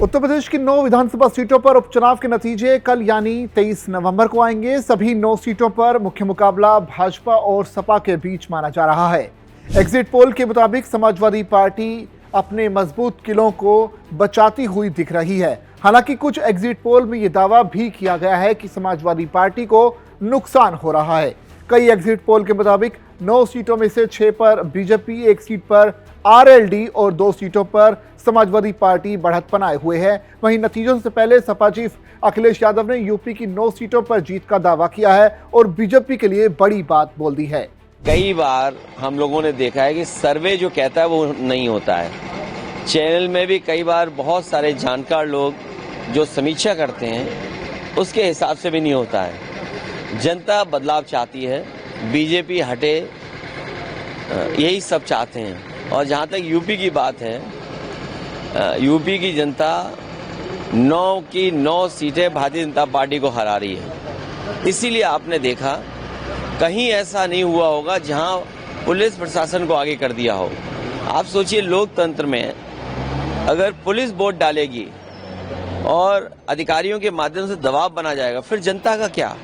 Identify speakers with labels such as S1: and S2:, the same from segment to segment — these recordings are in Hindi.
S1: उत्तर प्रदेश की 9 विधानसभा सीटों पर उपचुनाव के नतीजे कल यानी 23 नवंबर को आएंगे। सभी 9 सीटों पर मुख्य मुकाबला भाजपा और सपा के बीच माना जा रहा है। एग्जिट पोल के मुताबिक समाजवादी पार्टी अपने मजबूत किलों को बचाती हुई दिख रही है। हालांकि कुछ एग्जिट पोल में यह दावा भी किया गया है कि समाजवादी पार्टी को नुकसान हो रहा है। कई एग्जिट पोल के मुताबिक 9 सीटों में से 6 पर बीजेपी, 1 सीट पर आरएलडी और 2 सीटों पर समाजवादी पार्टी बढ़त बनाए हुए है। वहीं नतीजों से पहले सपा चीफ अखिलेश यादव ने यूपी की 9 सीटों पर जीत का दावा किया है और बीजेपी के लिए बड़ी बात बोल दी है।
S2: कई बार हम लोगों ने देखा है कि सर्वे जो कहता है वो नहीं होता है। चैनल में भी कई बार बहुत सारे जानकार लोग जो समीक्षा करते हैं उसके हिसाब से भी नहीं होता है। जनता बदलाव चाहती है, बीजेपी हटे, यही सब चाहते हैं। और जहाँ तक यूपी की बात है, यूपी की जनता 9 की 9 सीटें भारतीय जनता पार्टी को हरा रही है। इसीलिए आपने देखा कहीं ऐसा नहीं हुआ होगा जहां पुलिस प्रशासन को आगे कर दिया हो। आप सोचिए, लोकतंत्र में अगर पुलिस वोट डालेगी और अधिकारियों के माध्यम से दबाव बना जाएगा, फिर जनता का क्या?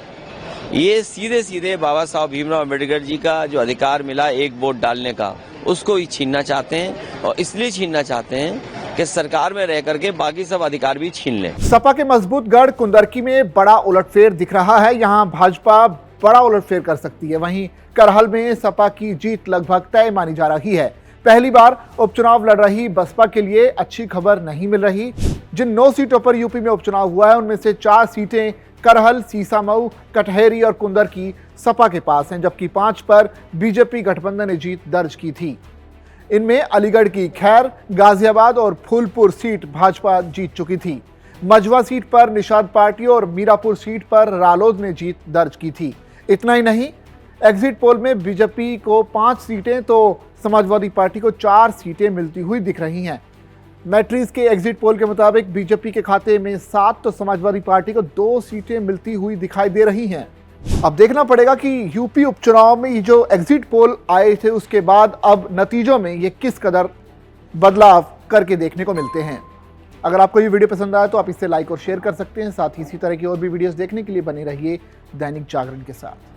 S2: ये सीधे सीधे बाबा साहब भीमराव अम्बेडकर जी का जो अधिकार मिला एक वोट डालने का, उसको ही छीनना चाहते हैं। और इसलिए छीनना चाहते हैं कि सरकार में रह करके बाकी सब अधिकार भी छीन लें।
S1: सपा के मजबूत गढ़ कुंदरकी में बड़ा उलटफेर दिख रहा है। यहां भाजपा बड़ा उलटफेर कर सकती है। वहीं करहल में सपा की जीत लगभग तय मानी जा रही है। पहली बार उपचुनाव लड़ रही बसपा के लिए अच्छी खबर नहीं मिल रही। जिन 9 सीटों पर यूपी में उपचुनाव हुआ है उनमें से 4 सीटें करहल, सीसामऊ, कटहरी और कुंदरकी सपा के पास हैं, जबकि 5 पर बीजेपी गठबंधन ने जीत दर्ज की थी। इनमें अलीगढ़ की खैर, गाजियाबाद और फूलपुर सीट भाजपा जीत चुकी थी। मझवा सीट पर निषाद पार्टी और मीरापुर सीट पर रालोद ने जीत दर्ज की थी। इतना ही नहीं, एग्जिट पोल में बीजेपी को 5 सीटें तो समाजवादी पार्टी को 4 सीटें मिलती हुई दिख रही हैं। मैट्रिक्स के एग्जिट पोल के मुताबिक बीजेपी के खाते में 7 तो समाजवादी पार्टी को 2 सीटें मिलती हुई दिखाई दे रही हैं। अब देखना पड़ेगा कि यूपी उपचुनाव में ये जो एग्जिट पोल आए थे उसके बाद अब नतीजों में ये किस कदर बदलाव करके देखने को मिलते हैं। अगर आपको ये वीडियो पसंद आया तो आप इसे लाइक और शेयर कर सकते हैं। साथ ही इसी तरह की और भी वीडियोस देखने के लिए बने रहिए दैनिक जागरण के साथ।